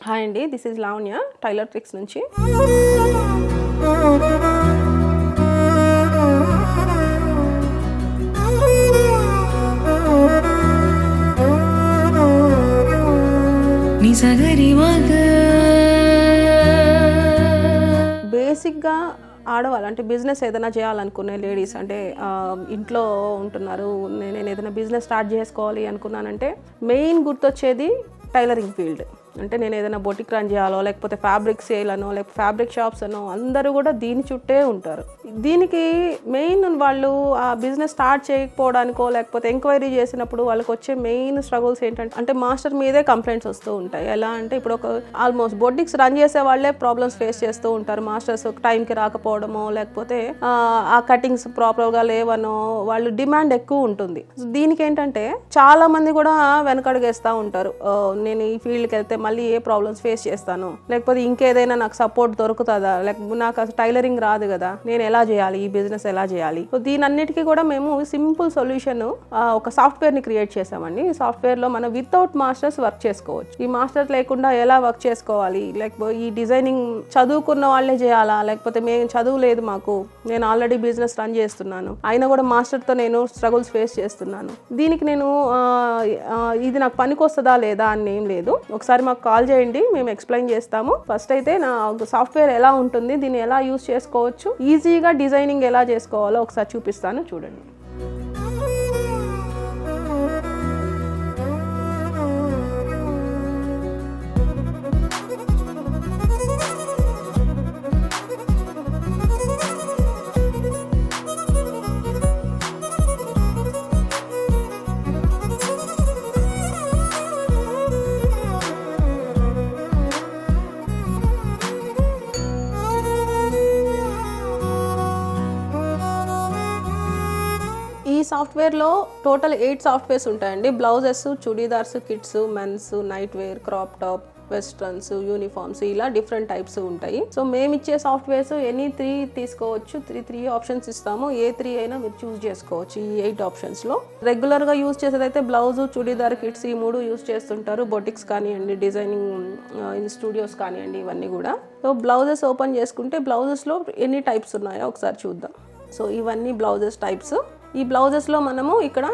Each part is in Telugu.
హాయ్ అండి, this is Lavanya tailor tricks నుంచి. బేసిక్గా ఆడవాళ్ళు అంటే బిజినెస్ ఏదైనా చేయాలనుకునే లేడీస్ అంటే ఇంట్లో ఉంటున్నారు, నేను ఏదైనా బిజినెస్ స్టార్ట్ చేసుకోవాలి అనుకున్నానంటే మెయిన్ గుర్తొచ్చేది టైలరింగ్ ఫీల్డ్. అంటే నేను ఏదైనా బొటిక్ రన్ చేయాలో, లేకపోతే ఫ్యాబ్రిక్ సేల్ అనో, లేకపోతే ఫ్యాబ్రిక్ షాప్స్ అనో అందరూ కూడా దీని చుట్టే ఉంటారు. దీనికి మెయిన్ వాళ్ళు ఆ బిజినెస్ స్టార్ట్ చేయకపోవడానికో, లేకపోతే ఎంక్వైరీ చేసినప్పుడు వాళ్ళకి వచ్చే మెయిన్ స్ట్రగుల్స్ ఏంటంటే అంటే మాస్టర్ మీదే కంప్లైంట్స్ వస్తూ ఉంటాయి. ఎలా అంటే ఇప్పుడు ఒక ఆల్మోస్ట్ బొటిక్స్ రన్ చేసే వాళ్ళే ప్రాబ్లమ్స్ ఫేస్ చేస్తూ ఉంటారు. మాస్టర్స్ టైంకి రాకపోవడమో, లేకపోతే ఆ కటింగ్స్ ప్రాపర్గా లేవనో, వాళ్ళు డిమాండ్ ఎక్కువ ఉంటుంది. దీనికి ఏంటంటే చాలా మంది కూడా వెనకడుగేస్తూ ఉంటారు. నేను ఈ ఫీల్డ్కి వెళ్తే మళ్ళీ ఏ ప్రాబ్లమ్స్ ఫేస్ చేస్తాను, లేకపోతే ఇంకేదైనా నాకు సపోర్ట్ దొరుకుతుందా, లేకపోతే నాకు అసలు టైలరింగ్ రాదు కదా, నేను ఎలా చేయాలి, ఈ బిజినెస్ ఎలా చేయాలి. సో దీనన్నిటికీ కూడా మేము సింపుల్ సొల్యూషన్ ఒక సాఫ్ట్వేర్ని క్రియేట్ చేసామండి. ఈ సాఫ్ట్వేర్లో మనం వితౌట్ మాస్టర్స్ వర్క్ చేసుకోవచ్చు. ఈ మాస్టర్ లేకుండా ఎలా వర్క్ చేసుకోవాలి, లేకపోతే ఈ డిజైనింగ్ చదువుకున్న వాళ్ళే చేయాలా, లేకపోతే మేము చదువు లేదు మాకు, నేను ఆల్రెడీ బిజినెస్ రన్ చేస్తున్నాను అయినా కూడా మాస్టర్తో నేను స్ట్రగుల్స్ ఫేస్ చేస్తున్నాను, దీనికి నేను ఇది నాకు పనికొస్తుందా లేదా అని ఏం లేదు. ఒకసారి మాకు కాల్ చేయండి, మేము ఎక్స్ప్లెయిన్ చేస్తాము. ఫస్ట్ అయితే నా సాఫ్ట్వేర్ ఎలా ఉంటుంది, దీన్ని ఎలా యూజ్ చేసుకోవచ్చు, ఈజీగా డిజైనింగ్ ఎలా చేసుకోవాలో ఒకసారి చూపిస్తాను, చూడండి. ఈ సాఫ్ట్వేర్లో టోటల్ 8 సాఫ్ట్వేర్స్ ఉంటాయండి. Blouses, churidars, kids, mens, night wear, crop top, westerns, uniforms, ఇలా డిఫరెంట్ టైప్స్ ఉంటాయి. సో మేము ఇచ్చే సాఫ్ట్వేర్స్ ఎనీ 3 తీసుకోవచ్చు. 3 ఆప్షన్స్ ఇస్తాము. ఏ 3 అయినా మీరు చూస్ చేసుకోవచ్చు ఈ 8 ఆప్షన్స్లో. రెగ్యులర్గా యూజ్ చేసేదైతే బ్లౌజ్, చుడీదార్, కిడ్స్ ఈ 3 యూజ్ చేస్తుంటారు. బొటిక్స్ కానివ్వండి, డిజైనింగ్ ఇన్ స్టూడియోస్ కానివ్వండి, ఇవన్నీ కూడా. సో బ్లౌజెస్ ఓపెన్ చేసుకుంటే బ్లౌజెస్లో ఎన్ని టైప్స్ ఉన్నాయో ఒకసారి చూద్దాం. సో ఇవన్నీ బ్లౌజెస్ టైప్స్. ఈ బ్లౌజెస్లో మనము ఇక్కడ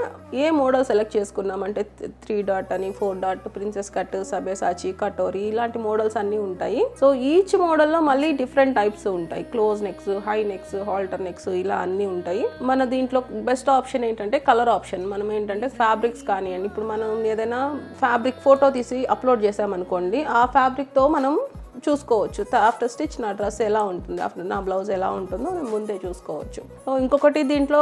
ఏ మోడల్ సెలెక్ట్ చేసుకున్నామంటే 3 డాట్ అని, 4 dot, princess cut, Sabyasachi, katori, ఇలాంటి మోడల్స్ అన్నీ ఉంటాయి. సో ఈచ్ మోడల్లో మళ్ళీ డిఫరెంట్ టైప్స్ ఉంటాయి. Close necks, high necks, halter necks, ఇలా అన్నీ ఉంటాయి. మన దీంట్లో బెస్ట్ ఆప్షన్ ఏంటంటే కలర్ ఆప్షన్. మనం ఏంటంటే ఫ్యాబ్రిక్స్ కానివ్వండి, ఇప్పుడు మనం ఏదైనా ఫ్యాబ్రిక్ ఫోటో తీసి అప్లోడ్ చేసామనుకోండి, ఆ ఫ్యాబ్రిక్తో మనం చూసుకోవచ్చు ఆఫ్టర్ స్టిచ్ నా డ్రెస్ ఎలా ఉంటుంది, ఆఫ్టర్ నా బ్లౌజ్ ఎలా ఉంటుందో మేము ముందే చూసుకోవచ్చు. ఇంకొకటి దీంట్లో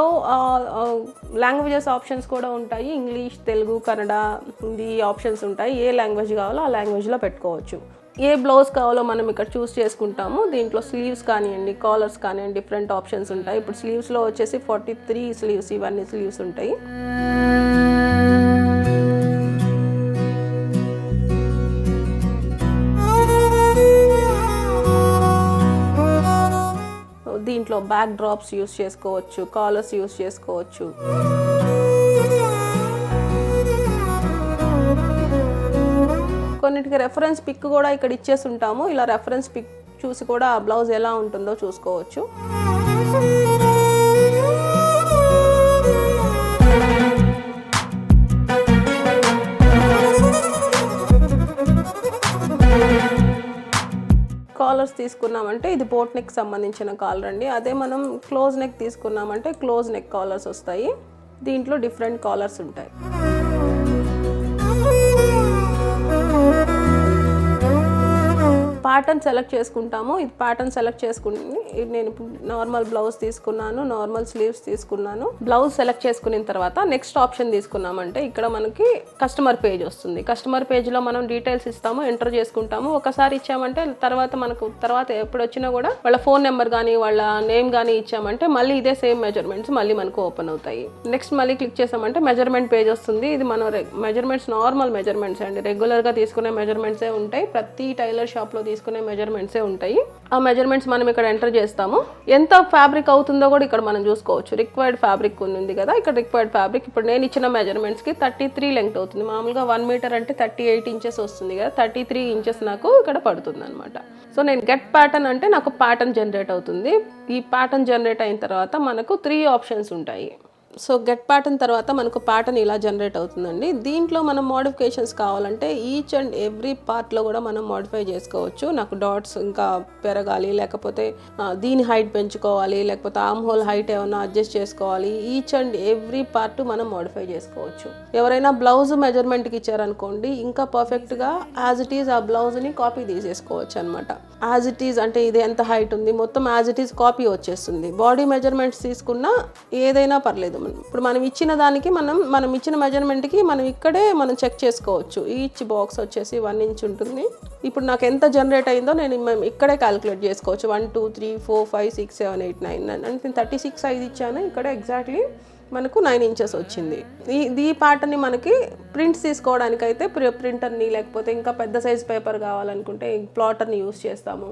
లాంగ్వేజెస్ ఆప్షన్స్ కూడా ఉంటాయి. ఇంగ్లీష్, తెలుగు, కన్నడ, హిందీ ఆప్షన్స్ ఉంటాయి. ఏ లాంగ్వేజ్ కావాలో ఆ లాంగ్వేజ్లో పెట్టుకోవచ్చు. ఏ బ్లౌజ్ కావాలో మనం ఇక్కడ చూస్ చేసుకుంటాము. దీంట్లో స్లీవ్స్ కానివ్వండి, కాలర్స్ కానివ్వండి, డిఫరెంట్ ఆప్షన్స్ ఉంటాయి. ఇప్పుడు స్లీవ్స్లో వచ్చేసి 43 స్లీవ్స్, ఇవన్నీ స్లీవ్స్ ఉంటాయి. దీంట్లో బ్యాక్ డ్రాప్స్ యూస్ చేసుకోవచ్చు, కాలర్స్ యూస్ చేసుకోవచ్చు. కొన్నిటికి రెఫరెన్స్ పిక్ కూడా ఇక్కడ ఇచ్చేసి ఉంటాము. ఇలా రెఫరెన్స్ పిక్ చూసి కూడా ఆ బ్లౌజ్ ఎలా ఉంటుందో చూసుకోవచ్చు. కాలర్స్ తీసుకున్నామంటే ఇది బోట్ నెక్ సంబంధించిన కాలర్ అండి. అదే మనం క్లోజ్ నెక్ తీసుకున్నామంటే క్లోజ్ నెక్ కాలర్స్ వస్తాయి. దీంట్లో డిఫరెంట్ కాలర్స్ ఉంటాయి. ప్యాటర్న్ సెలెక్ట్ చేసుకుంటాము. ఇది ప్యాటర్న్ సెలెక్ట్ చేసుకుని నేను నార్మల్ బ్లౌజ్ తీసుకున్నాను, నార్మల్ స్లీవ్స్ తీసుకున్నాను. బ్లౌజ్ సెలెక్ట్ చేసుకున్న తర్వాత నెక్స్ట్ ఆప్షన్ తీసుకున్నామంటే ఇక్కడ మనకి కస్టమర్ పేజ్ వస్తుంది. కస్టమర్ పేజ్లో మనం డీటెయిల్స్ ఇస్తాము, ఎంటర్ చేసుకుంటాము. ఒకసారి ఇచ్చామంటే తర్వాత ఎప్పుడు వచ్చినా కూడా వాళ్ళ ఫోన్ నెంబర్ కానీ వాళ్ళ నేమ్ కానీ ఇచ్చామంటే మళ్ళీ ఇదే సేమ్ మెజర్మెంట్స్ మళ్ళీ మనకు ఓపెన్ అవుతాయి. నెక్స్ట్ మళ్ళీ క్లిక్ చేసామంటే మెజర్మెంట్ పేజ్ వస్తుంది. ఇది మన మెజర్మెంట్స్ నార్మల్ మెజర్మెంట్స్ అండి, రెగ్యులర్గా తీసుకునే మెజర్మెంట్సే ఉంటాయి. ప్రతి టైలర్ షాప్లో తీసుకునే తీసుకునే మెజర్మెంట్సే ఉంటాయి. ఆ మెజర్మెంట్స్ మనం ఇక్కడ ఎంటర్ చేస్తాము. ఎంత ఫ్యాబ్రిక్ అవుతుందో కూడా ఇక్కడ మనం చూసుకోవచ్చు. రిక్వైర్డ్ ఫ్యాబ్రిక్ ఉంది కదా, ఇక్కడ రిక్వైర్డ్ ఫ్యాబ్రిక్ ఇప్పుడు నేను ఇచ్చిన మెజర్మెంట్స్కి 33 లెంగ్త్ అవుతుంది. మామూలుగా 1 మీటర్ అంటే 38 ఇంచెస్ వస్తుంది కదా, 33 ఇంచెస్ నాకు ఇక్కడ పడుతుంది అనమాట. సో నేను గెట్ ప్యాటర్న్ అంటే నాకు ప్యాటర్న్ జనరేట్ అవుతుంది. ఈ ప్యాటర్న్ జనరేట్ అయిన తర్వాత మనకు 3 ఆప్షన్స్ ఉంటాయి. సో గెట్ ప్యాటర్న్ తర్వాత మనకు ప్యాటర్న్ ఇలా జనరేట్ అవుతుందండి. దీంట్లో మనం మోడిఫికేషన్స్ కావాలంటే ఈచ్ అండ్ ఎవ్రీ పార్ట్లో కూడా మనం మోడిఫై చేసుకోవచ్చు. నాకు డాట్స్ ఇంకా పెరగాలి, లేకపోతే దీని హైట్ పెంచుకోవాలి, లేకపోతే ఆర్మ్ హోల్ హైట్ ఏమైనా అడ్జస్ట్ చేసుకోవాలి. ఈచ్ అండ్ ఎవ్రీ పార్ట్ మనం మోడిఫై చేసుకోవచ్చు. ఎవరైనా బ్లౌజ్ మెజర్మెంట్కి ఇచ్చారనుకోండి, ఇంకా పర్ఫెక్ట్గా యాజ్ ఇట్ ఈజ్ ఆ బ్లౌజ్ని కాపీ తీసేసుకోవచ్చు అనమాట. యాజ్ ఇట్ ఈజ్ అంటే ఇది ఎంత హైట్ ఉంది మొత్తం యాజ్ ఇట్ ఈజ్ కాపీ వచ్చేస్తుంది. బాడీ మెజర్మెంట్స్ తీసుకున్నా ఏదైనా పర్లేదు. ఇప్పుడు మనం ఇచ్చిన దానికి మనం ఇచ్చిన మెజర్మెంట్కి మనం ఇక్కడే మనం చెక్ చేసుకోవచ్చు. ఈచ్ బాక్స్ వచ్చేసి 1 ఇంచ్ ఉంటుంది. ఇప్పుడు నాకు ఎంత జనరేట్ అయిందో నేను ఇక్కడే క్యాలిక్యులేట్ చేసుకోవచ్చు. 1 2 3 4 5 6 7 8 9 అంటే నేను 36 సైజ్ ఇచ్చాను, ఇక్కడ ఎగ్జాక్ట్లీ మనకు 9 ఇంచెస్ వచ్చింది. ఈ ప్యాటర్న్ని మనకి ప్రింట్స్ తీసుకోవడానికి అయితే ప్రింటర్ని, లేకపోతే ఇంకా పెద్ద సైజ్ పేపర్ కావాలనుకుంటే ప్లాటర్ని యూస్ చేస్తాము.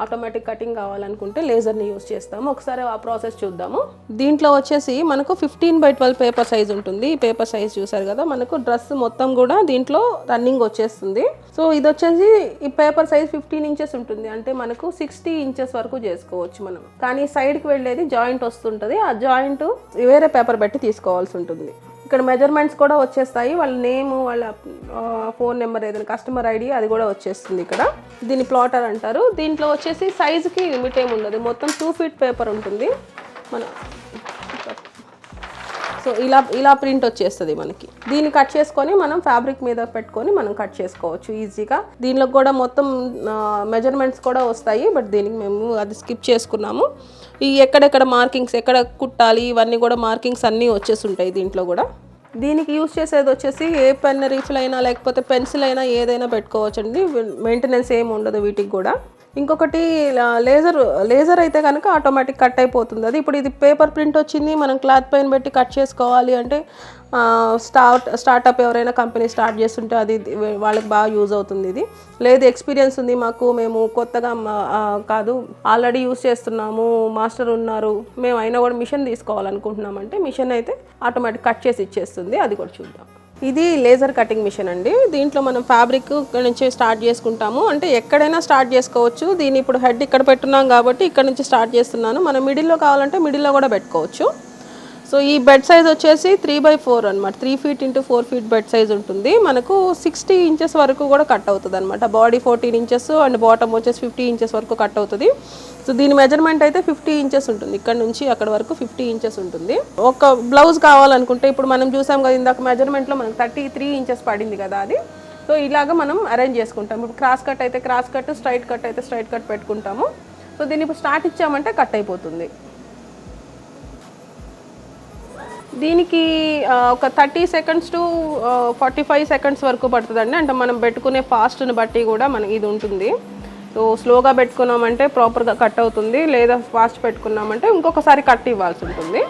ఆటోమేటిక్ కటింగ్ కావాలనుకుంటే లేజర్ని యూస్ చేస్తాము. ఒకసారి ఆ ప్రాసెస్ చూద్దాము. దీంట్లో వచ్చేసి మనకు 15/12 పేపర్ సైజ్ ఉంటుంది. ఈ పేపర్ సైజ్ చూసారు కదా, మనకు డ్రెస్ మొత్తం కూడా దీంట్లో రన్నింగ్ వచ్చేస్తుంది. సో ఇది వచ్చేసి ఈ పేపర్ సైజ్ 15 ఇంచెస్ ఉంటుంది, అంటే మనకు 60 ఇంచెస్ వరకు చేసుకోవచ్చు మనం. కానీ సైడ్కి వెళ్ళేది జాయింట్ వస్తుంటుంది, ఆ జాయింట్ వేరే పేపర్ పెట్టి తీసుకోవాల్సి ఉంటుంది. ఇక్కడ మెజర్మెంట్స్ కూడా వచ్చేస్తాయి, వాళ్ళ నేమ్, వాళ్ళ ఫోన్ నెంబర్, ఏదైనా కస్టమర్ ఐడి అది కూడా వచ్చేస్తుంది ఇక్కడ. దీన్ని ప్లాటర్ అంటారు. దీంట్లో వచ్చేసి సైజుకి లిమిట్ ఏమి ఉండదు, మొత్తం 2 ఫీట్ పేపర్ ఉంటుంది మన. సో ఇలా ప్రింట్ వచ్చేస్తుంది మనకి. దీన్ని కట్ చేసుకొని మనం ఫ్యాబ్రిక్ మీద పెట్టుకొని మనం కట్ చేసుకోవచ్చు ఈజీగా. దీనిలో కూడా మొత్తం మెజర్మెంట్స్ కూడా వస్తాయి, బట్ దీనికి మేము అది స్కిప్ చేసుకున్నాము. ఈ ఎక్కడెక్కడ మార్కింగ్స్ ఎక్కడ కుట్టాలి ఇవన్నీ కూడా మార్కింగ్స్ అన్నీ వచ్చేసి ఉంటాయి దీంట్లో కూడా. దీనికి యూజ్ చేసేది వచ్చేసి ఏ పెన్ రీఫిల్ అయినా లేకపోతే పెన్సిల్ అయినా ఏదైనా పెట్టుకోవచ్చండి, మెయింటెనెన్స్ ఏమి ఉండదు వీటికి కూడా. ఇంకొకటి లేజర్ అయితే కనుక ఆటోమేటిక్ కట్ అయిపోతుంది అది. ఇప్పుడు ఇది పేపర్ ప్రింట్ వచ్చింది, మనం క్లాత్ పైన పెట్టి కట్ చేసుకోవాలి అంటే స్టార్టప్ ఎవరైనా కంపెనీ స్టార్ట్ చేస్తుంటే అది వాళ్ళకి బాగా యూజ్ అవుతుంది. ఇది లేదు ఎక్స్పీరియన్స్ ఉంది మాకు, మేము కొత్తగా కాదు ఆల్రెడీ యూజ్ చేస్తున్నాము, మాస్టర్ ఉన్నారు, మేము అయినా కూడా మిషన్ తీసుకోవాలనుకుంటున్నామంటే మిషన్ అయితే ఆటోమేటిక్ కట్ చేసి ఇచ్చేస్తుంది. అది కూడా చూద్దాం. ఇది లేజర్ కటింగ్ మిషన్ అండి. దీంట్లో మనం ఫ్యాబ్రిక్ ఇక్కడ నుంచి స్టార్ట్ చేసుకుంటాము, అంటే ఎక్కడైనా స్టార్ట్ చేసుకోవచ్చు. దీన్ని ఇప్పుడు హెడ్ ఇక్కడ పెట్టున్నాం కాబట్టి ఇక్కడ నుంచి స్టార్ట్ చేస్తున్నాను. మనం మిడిల్లో కావాలంటే మిడిల్లో కూడా పెట్టుకోవచ్చు. సో ఈ బెడ్ సైజ్ వచ్చేసి 3/4 అనమాట. 3 feet into 4 feet bed size ఉంటుంది. మనకు 60 ఇంచెస్ వరకు కూడా కట్ అవుతుంది అనమాట. బాడీ 14 ఇంచెస్ అండ్ బాటమ్ వచ్చేసి 50 ఇంచెస్ వరకు కట్ అవుతుంది. సో దీని మెజర్మెంట్ అయితే 50 ఇంచెస్ ఉంటుంది, ఇక్కడ నుంచి అక్కడ వరకు 50 ఇంచెస్ ఉంటుంది. ఒక బ్లౌజ్ కావాలనుకుంటే ఇప్పుడు మనం చూసాం కదా ఇందాక మెజర్మెంట్లో మనకు 33 ఇంచెస్ పడింది కదా అది. సో ఇలాగ మనం అరేంజ్ చేసుకుంటాం. ఇప్పుడు క్రాస్ కట్ అయితే క్రాస్ కట్, స్ట్రైట్ కట్ అయితే స్ట్రైట్ కట్ పెట్టుకుంటాము. సో దీన్ని ఇప్పుడు స్టార్ట్ ఇచ్చామంటే కట్ అయిపోతుంది. దీనికి ఒక 30 సెకండ్స్ టు 45 సెకండ్స్ వరకు పడుతుందండి. అంటే మనం పెట్టుకునే ఫాస్ట్ని బట్టి కూడా మనకి ఇది ఉంటుంది. సో స్లోగా పెట్టుకున్నామంటే ప్రాపర్గా కట్ అవుతుంది, లేదా ఫాస్ట్ పెట్టుకున్నామంటే ఇంకొకసారి కట్ ఇవ్వాల్సి ఉంటుంది.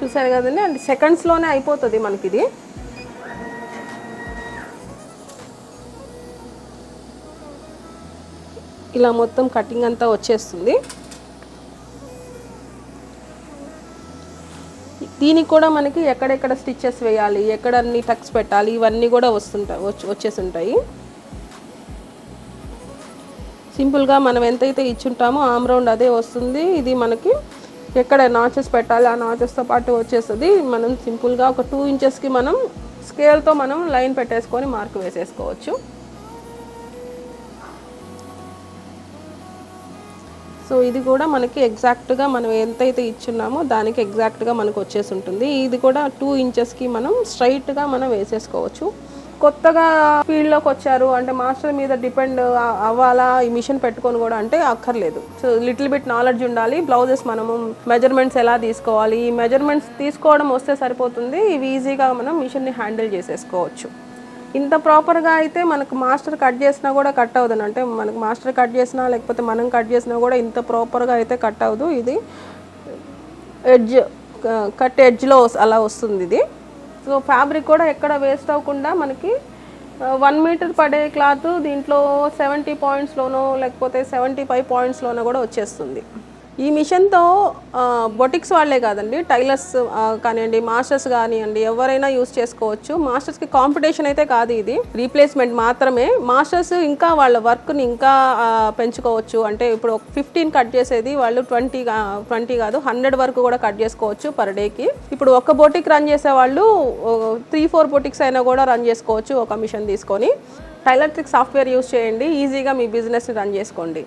చూసారు కదండి, అంటే సెకండ్స్లోనే అయిపోతుంది మనకి ఇది. ఇలా మొత్తం కటింగ్ అంతా వచ్చేస్తుంది. దీనికి కూడా మనకి ఎక్కడెక్కడ స్టిచ్చెస్ వేయాలి, ఎక్కడ అన్ని టక్స్ పెట్టాలి, ఇవన్నీ కూడా వచ్చేసి ఉంటాయి. సింపుల్గా మనం ఎంతైతే ఇచ్చుంటామో ఆమ్ రౌండ్ అదే వస్తుంది. ఇది మనకి ఎక్కడ నాచెస్ పెట్టాలి ఆ నాచెస్తో పాటు వచ్చేస్తుంది. మనం సింపుల్గా ఒక 2 ఇంచెస్కి మనం స్కేల్తో మనం లైన్ పెట్టేసుకొని మార్క్ వేసేసుకోవచ్చు. సో ఇది కూడా మనకి ఎగ్జాక్ట్గా మనం ఎంతైతే ఇచ్చున్నామో దానికి ఎగ్జాక్ట్గా మనకు వచ్చేసి ఉంటుంది. ఇది కూడా 2 ఇంచెస్కి మనం స్ట్రైట్గా మనం వేసేసుకోవచ్చు. కొత్తగా ఫీల్డ్లోకి వచ్చారు అంటే మాస్టర్ మీద డిపెండ్ అవ్వాలా ఈ మిషన్ పెట్టుకొని కూడా అంటే అక్కర్లేదు. సో లిటిల్ బిట్ నాలెడ్జ్ ఉండాలి. బ్లౌజెస్ మనము మెజర్మెంట్స్ ఎలా తీసుకోవాలి, ఈ మెజర్మెంట్స్ తీసుకోవడం వస్తే సరిపోతుంది. ఇవి ఈజీగా మనం మిషన్ని హ్యాండిల్ చేసేసుకోవచ్చు. ఇంత ప్రాపర్గా అయితే మనకు మాస్టర్ కట్ చేసినా కూడా కట్ అవ్వదు. అంటే మనకు మాస్టర్ కట్ చేసినా లేకపోతే మనం కట్ చేసినా కూడా ఇంత ప్రాపర్గా అయితే కట్ అవ్వదు. ఇది ఎడ్జ్ కట్ ఎడ్జ్లో అలా వస్తుంది ఇది. సో ఫ్యాబ్రిక్ కూడా ఎక్కడ వేస్ట్ అవ్వకుండా మనకి 1 మీటర్ పడే క్లాత్ దీంట్లో 70 పాయింట్స్లోనో లేకపోతే 75 పాయింట్స్లోనో కూడా వచ్చేస్తుంది. ఈ మిషన్తో బొటిక్స్ వాళ్ళే కాదండి, టైలర్స్ కానివ్వండి, మాస్టర్స్ కానివ్వండి, ఎవరైనా యూస్ చేసుకోవచ్చు. మాస్టర్స్కి కాంపిటీషన్ అయితే కాదు, ఇది రీప్లేస్మెంట్ మాత్రమే. మాస్టర్స్ ఇంకా వాళ్ళ వర్క్ని ఇంకా పెంచుకోవచ్చు. అంటే ఇప్పుడు 15 కట్ చేసేది వాళ్ళు 20 కాదు 100 వరకు కూడా కట్ చేసుకోవచ్చు పర్ డేకి. ఇప్పుడు ఒక బొటిక్ రన్ చేసే వాళ్ళు 3-4 బొటిక్స్ అయినా కూడా రన్ చేసుకోవచ్చు ఒక మిషన్ తీసుకొని. టైలర్ ట్రిక్ సాఫ్ట్వేర్ యూస్ చేయండి, ఈజీగా మీ బిజినెస్ని రన్ చేసుకోండి.